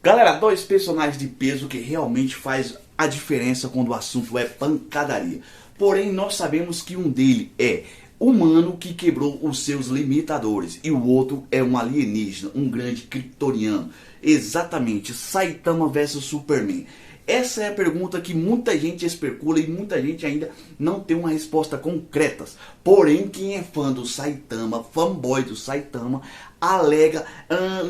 Galera, dois personagens de peso que realmente faz a diferença quando o assunto é pancadaria. Porém, nós sabemos que um dele é humano que quebrou os seus limitadores e o outro é um alienígena, um grande kryptoniano. Exatamente, Saitama versus Superman. Essa é a pergunta que muita gente especula e muita gente ainda não tem uma resposta concreta. Porém, quem é fã do Saitama, fanboy do Saitama, alega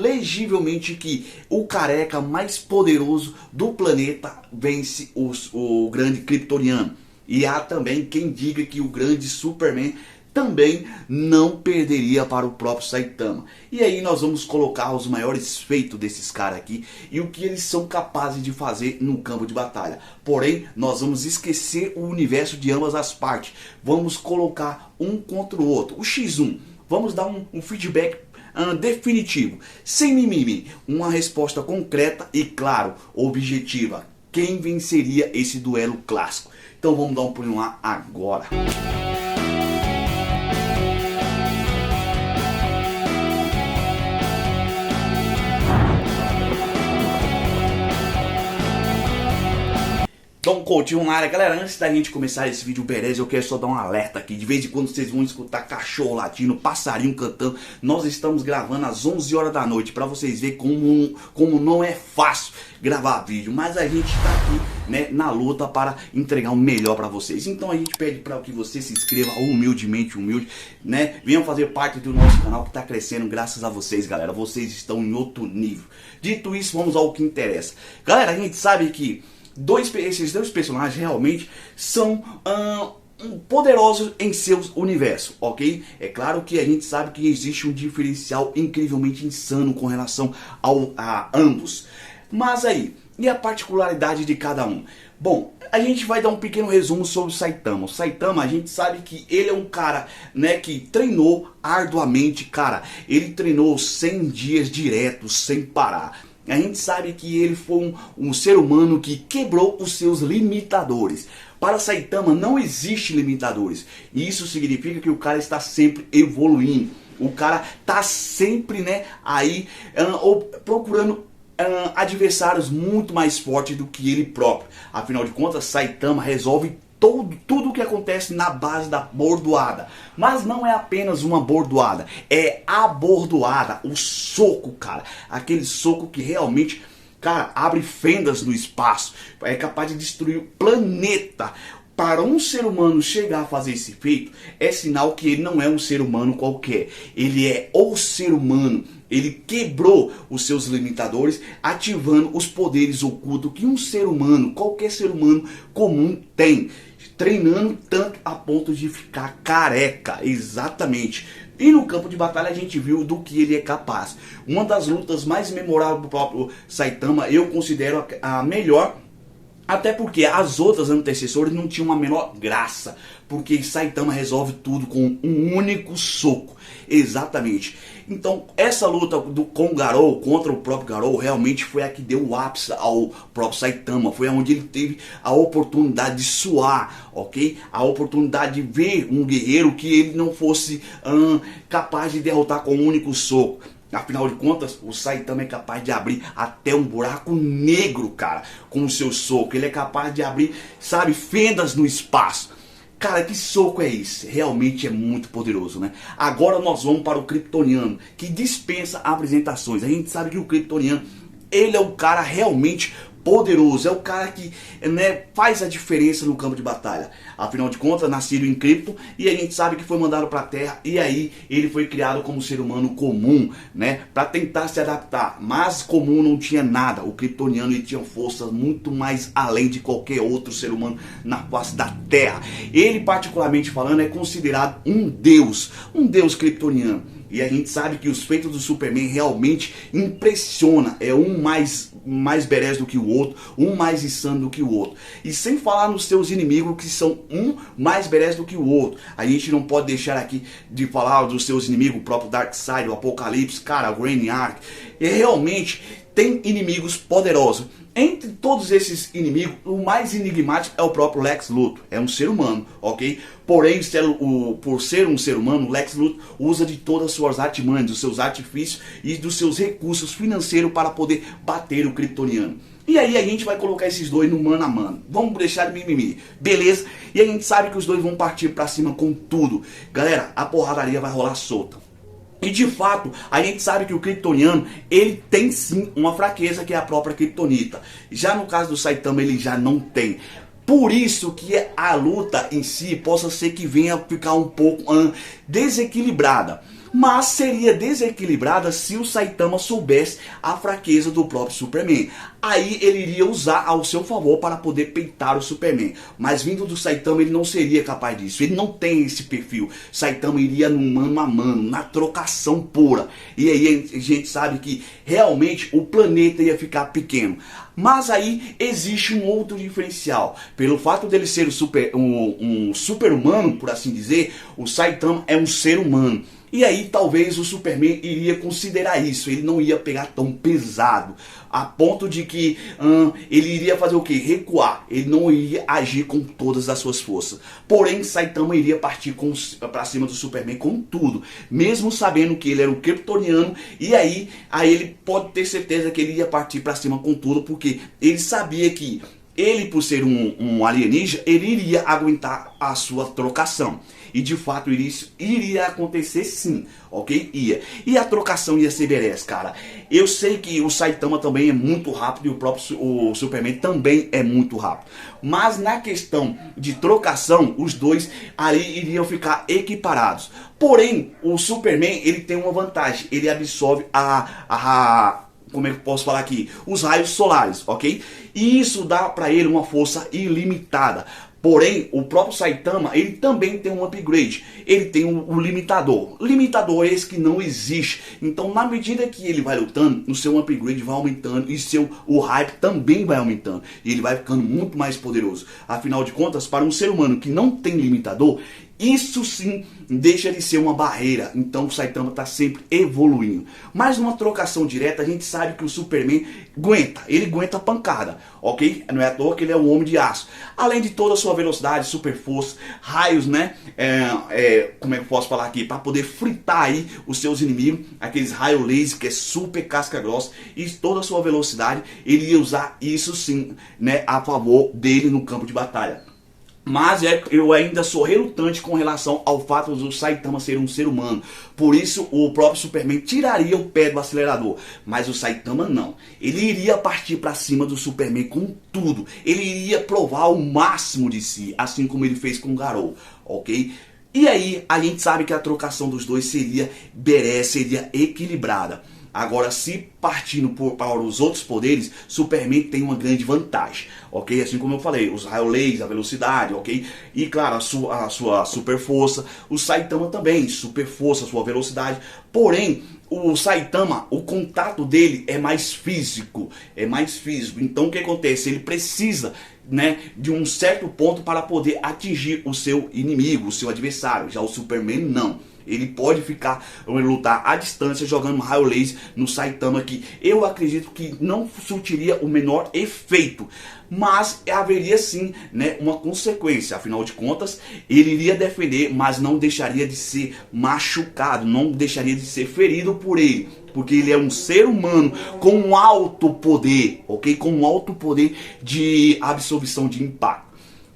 legivelmente que o careca mais poderoso do planeta vence o grande kryptoniano. E há também quem diga que o grande Superman também não perderia para o próprio Saitama. E aí nós vamos colocar os maiores feitos desses caras aqui e o que eles são capazes de fazer no campo de batalha. Porém, nós vamos esquecer o universo de ambas as partes. Vamos colocar um contra o outro. O X1. Vamos dar um feedback definitivo, sem mimimi. Uma resposta concreta e, claro, objetiva. Quem venceria esse duelo clássico? Então vamos dar um pulinho lá agora. Então, Coutinho na área. Galera, antes da gente começar esse vídeo beleza, eu quero só dar um alerta aqui. De vez em quando vocês vão escutar cachorro latindo, passarinho cantando. Nós estamos gravando às 11 horas da noite, para vocês verem como não é fácil gravar vídeo. Mas a gente está aqui, né, na luta para entregar o melhor para vocês. Então a gente pede para que você se inscreva humildemente, né? Venham fazer parte do nosso canal que está crescendo graças a vocês, galera. Vocês estão em outro nível. Dito isso, vamos ao que interessa. Galera, a gente sabe que esses dois personagens realmente são poderosos em seus universos, ok? É claro que a gente sabe que existe um diferencial incrivelmente insano com relação a ambos. Mas aí, e a particularidade de cada um? Bom, a gente vai dar um pequeno resumo sobre o Saitama. O Saitama, a gente sabe que ele é um cara, né, que treinou arduamente, cara. Ele treinou 100 dias diretos, sem parar. A gente sabe que ele foi um ser humano que quebrou os seus limitadores. Para Saitama não existe limitadores. E isso significa que o cara está sempre evoluindo. O cara está sempre, né, aí procurando adversários muito mais fortes do que ele próprio. Afinal de contas, Saitama resolve tudo o que acontece na base da bordoada. Mas não é apenas uma bordoada, é a bordoada, o soco, cara. Aquele soco que realmente, cara, abre fendas no espaço. É capaz de destruir o planeta. Para um ser humano chegar a fazer esse feito, é sinal que ele não é um ser humano qualquer. Ele é o ser humano. Ele quebrou os seus limitadores, ativando os poderes ocultos que um ser humano, qualquer ser humano comum tem. Treinando tanto a ponto de ficar careca, exatamente. E no campo de batalha a gente viu do que ele é capaz. Uma das lutas mais memoráveis do próprio Saitama, eu considero a melhor. Até porque as outras antecessoras não tinham a menor graça. Porque Saitama resolve tudo com um único soco. Exatamente. Então essa luta com o Garou, contra o próprio Garou, realmente foi a que deu o ápice ao próprio Saitama. Foi onde ele teve a oportunidade de suar, ok? A oportunidade de ver um guerreiro que ele não fosse capaz de derrotar com um único soco. Afinal de contas, o Saitama é capaz de abrir até um buraco negro, cara, com o seu soco. Ele é capaz de abrir, sabe, fendas no espaço. Cara, que soco é esse? Realmente é muito poderoso, né? Agora nós vamos para o kryptoniano, que dispensa apresentações. A gente sabe que o kryptoniano, ele é um cara realmente poderoso, é o cara que, né, faz a diferença no campo de batalha. Afinal de contas, nascido em Krypton, e a gente sabe que foi mandado para a Terra, e aí ele foi criado como ser humano comum, né, para tentar se adaptar. Mas comum não tinha nada. O kryptoniano, ele tinha forças muito mais além de qualquer outro ser humano na face da Terra. Ele, particularmente falando, é considerado um deus kryptoniano. E a gente sabe que os feitos do Superman realmente impressiona. É um mais berés do que o outro, um mais insano do que o outro. E sem falar nos seus inimigos, que são um mais berés do que o outro. A gente não pode deixar aqui de falar dos seus inimigos, o próprio Darkseid, o Apocalipse, cara, o Brainiac. E realmente tem inimigos poderosos. Entre todos esses inimigos, o mais enigmático é o próprio Lex Luthor. É um ser humano, ok? Porém, por ser um ser humano, o Lex Luthor usa de todas as suas artimanhas, dos seus artifícios e dos seus recursos financeiros para poder bater o kryptoniano. E aí a gente vai colocar esses dois no mano a mano. Vamos deixar de mimimi, beleza? E a gente sabe que os dois vão partir pra cima com tudo. Galera, a porradaria vai rolar solta. E de fato, a gente sabe que o kryptoniano, ele tem sim uma fraqueza, que é a própria kryptonita. Já no caso do Saitama, ele já não tem. Por isso que a luta em si possa ser que venha ficar um pouco desequilibrada. Mas seria desequilibrada se o Saitama soubesse a fraqueza do próprio Superman. Aí ele iria usar ao seu favor para poder peitar o Superman. Mas vindo do Saitama, ele não seria capaz disso. Ele não tem esse perfil. Saitama iria no mano a mano, na trocação pura. E aí a gente sabe que realmente o planeta ia ficar pequeno. Mas aí existe um outro diferencial. Pelo fato dele ser um super-humano, por assim dizer, o Saitama é um ser humano. E aí talvez o Superman iria considerar isso, ele não ia pegar tão pesado, a ponto de que ele iria fazer o que? Recuar, ele não iria agir com todas as suas forças. Porém, Saitama iria partir para cima do Superman com tudo, mesmo sabendo que ele era um kryptoniano, e aí ele pode ter certeza que ele ia partir para cima com tudo, porque ele sabia que ele, por ser um alienígena, ele iria aguentar a sua trocação. E de fato isso iria acontecer sim, ok? Ia. E a trocação ia ser badass, cara. Eu sei que o Saitama também é muito rápido e o próprio Superman também é muito rápido. Mas na questão de trocação, os dois ali iriam ficar equiparados. Porém, o Superman, ele tem uma vantagem. Ele absorve como é que eu posso falar aqui? Os raios solares, ok? E isso dá pra ele uma força ilimitada. Porém, o próprio Saitama, ele também tem um upgrade. Ele tem um limitador. Limitador esse que não existe. Então, na medida que ele vai lutando, o seu upgrade vai aumentando e o hype também vai aumentando. E ele vai ficando muito mais poderoso. Afinal de contas, para um ser humano que não tem limitador, isso sim deixa de ser uma barreira. Então o Saitama está sempre evoluindo. Mas numa trocação direta, a gente sabe que o Superman aguenta. Ele aguenta a pancada, ok? Não é à toa que ele é um homem de aço. Além de toda a sua velocidade, super força, raios, né? Como é que eu posso falar aqui? Para poder fritar aí os seus inimigos. Aqueles raios laser que é super casca grossa. E toda a sua velocidade, ele ia usar isso sim, né? A favor dele no campo de batalha. Mas eu ainda sou relutante com relação ao fato do Saitama ser um ser humano. Por isso o próprio Superman tiraria o pé do acelerador. Mas o Saitama não. Ele iria partir para cima do Superman com tudo. Ele iria provar o máximo de si. Assim como ele fez com o Garou. Ok? E aí a gente sabe que a trocação dos dois seria badass, seria equilibrada. Agora, se partindo para os outros poderes, Superman tem uma grande vantagem, ok? Assim como eu falei, os raios laser, a velocidade, ok? E claro, a sua super força. O Saitama também, super força, sua velocidade. Porém, o Saitama, o contato dele é mais físico, Então o que acontece? Ele precisa, né, de um certo ponto para poder atingir o seu inimigo, o seu adversário. Já o Superman não. Ele pode lutar à distância jogando raio laser no Saitama, que eu acredito que não surtiria o menor efeito. Mas haveria sim, né, uma consequência. Afinal de contas, ele iria defender, mas não deixaria de ser machucado, não deixaria de ser ferido por ele. Porque ele é um ser humano com um alto poder, ok? Com um alto poder de absorção de impacto.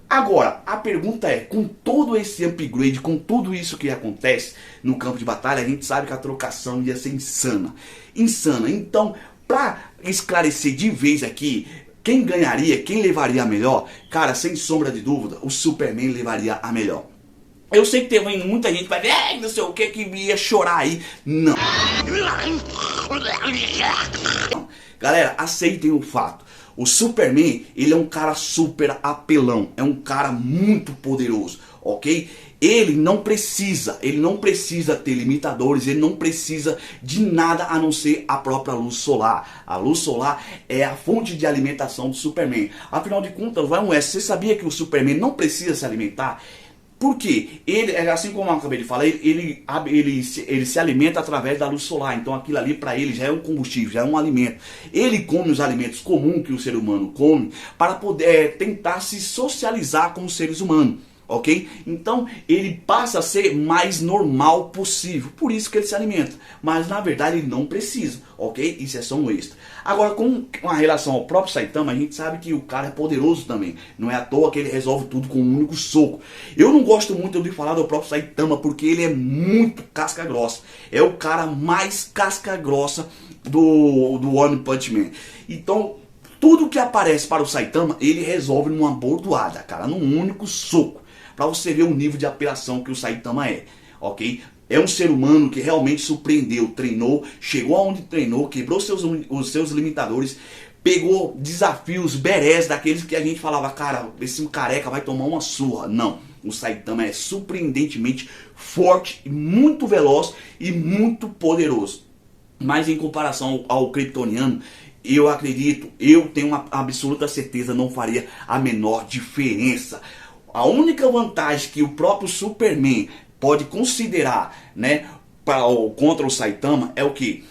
Agora, a pergunta é, com todo esse upgrade, com tudo isso que acontece no campo de batalha, a gente sabe que a trocação ia ser insana. Então, para esclarecer de vez aqui, quem ganharia, quem levaria a melhor? Cara, sem sombra de dúvida, o Superman levaria a melhor. Eu sei que tem muita gente que vai ver, não sei o que ia chorar aí. Não. Galera, aceitem o fato. O Superman, ele é um cara super apelão, é um cara muito poderoso, ok? Ele não precisa ter limitadores, ele não precisa de nada a não ser a própria luz solar. A luz solar é a fonte de alimentação do Superman. Afinal de contas, você sabia que o Superman não precisa se alimentar? Por quê? Ele, assim como eu acabei de falar, ele se alimenta através da luz solar. Então aquilo ali para ele já é um combustível, já é um alimento. Ele come os alimentos comuns que o ser humano come para poder tentar se socializar com os seres humanos. Ok? Então ele passa a ser mais normal possível, por isso que ele se alimenta, mas na verdade ele não precisa, ok? Isso é só um extra. Agora, com a relação ao próprio Saitama, a gente sabe que o cara é poderoso também, não é à toa que ele resolve tudo com um único soco. Eu não gosto muito de falar do próprio Saitama porque ele é muito casca grossa, é o cara mais casca grossa do One Punch Man. Então tudo que aparece para o Saitama ele resolve numa bordoada, cara, num único soco. Para você ver o nível de apelação que o Saitama é, ok? É um ser humano que realmente surpreendeu, treinou, chegou aonde treinou, quebrou os seus limitadores, pegou desafios berés daqueles que a gente falava, cara, esse careca vai tomar uma surra. Não, o Saitama é surpreendentemente forte, muito veloz e muito poderoso. Mas em comparação ao kryptoniano, eu acredito, eu tenho uma absoluta certeza, não faria a menor diferença. A única vantagem que o próprio Superman pode considerar, né, contra o Saitama é o que?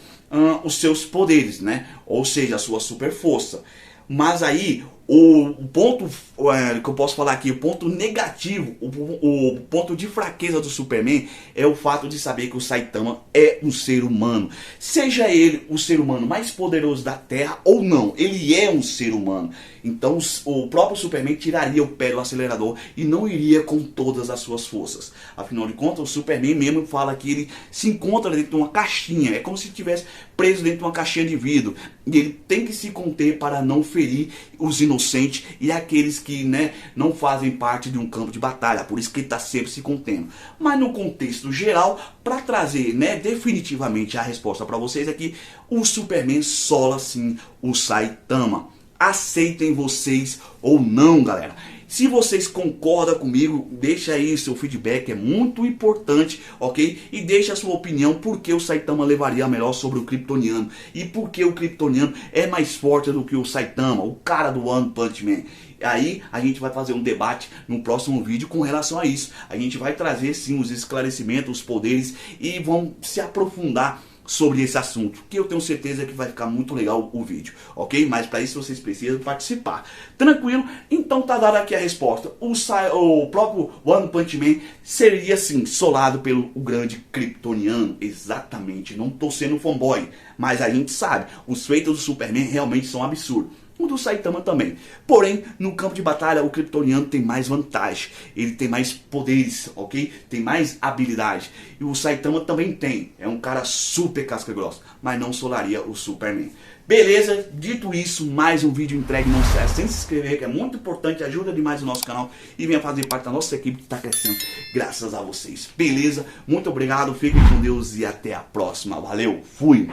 Os seus poderes, né? Ou seja, a sua super força. Mas aí o ponto que eu posso falar aqui, o ponto negativo, o ponto de fraqueza do Superman é o fato de saber que o Saitama é um ser humano. Seja ele o ser humano mais poderoso da Terra ou não, ele é um ser humano. Então o próprio Superman tiraria o pé do acelerador e não iria com todas as suas forças. Afinal de contas, o Superman mesmo fala que ele se encontra dentro de uma caixinha. É como se estivesse preso dentro de uma caixinha de vidro. E ele tem que se conter para não ferir os inocentes e aqueles que, né, não fazem parte de um campo de batalha. Por isso que ele está sempre se contendo. Mas no contexto geral, para trazer, né, definitivamente a resposta para vocês é que o Superman sola sim o Saitama. Aceitem vocês ou não, galera. Se vocês concordam comigo, deixa aí seu feedback, é muito importante, ok? E deixa a sua opinião, por que o Saitama levaria a melhor sobre o kryptoniano. E por que o kryptoniano é mais forte do que o Saitama, o cara do One Punch Man. Aí a gente vai fazer um debate no próximo vídeo com relação a isso. A gente vai trazer sim os esclarecimentos, os poderes e vamos se aprofundar sobre esse assunto, que eu tenho certeza que vai ficar muito legal o vídeo, ok? Mas para isso vocês precisam participar. Tranquilo? Então tá dada aqui a resposta. O próprio One Punch Man seria sim solado pelo grande kryptoniano. Exatamente, não tô sendo fanboy, mas a gente sabe, os feitos do Superman realmente são absurdos. O do Saitama também. Porém, no campo de batalha, o kryptoniano tem mais vantagem. Ele tem mais poderes, ok? Tem mais habilidade. E o Saitama também tem. É um cara super casca grossa. Mas não solaria o Superman. Beleza? Dito isso, mais um vídeo entregue. Não se sem se inscrever, que é muito importante. Ajuda demais o nosso canal. E venha fazer parte da nossa equipe que está crescendo graças a vocês. Beleza? Muito obrigado. Fiquem com Deus e até a próxima. Valeu. Fui.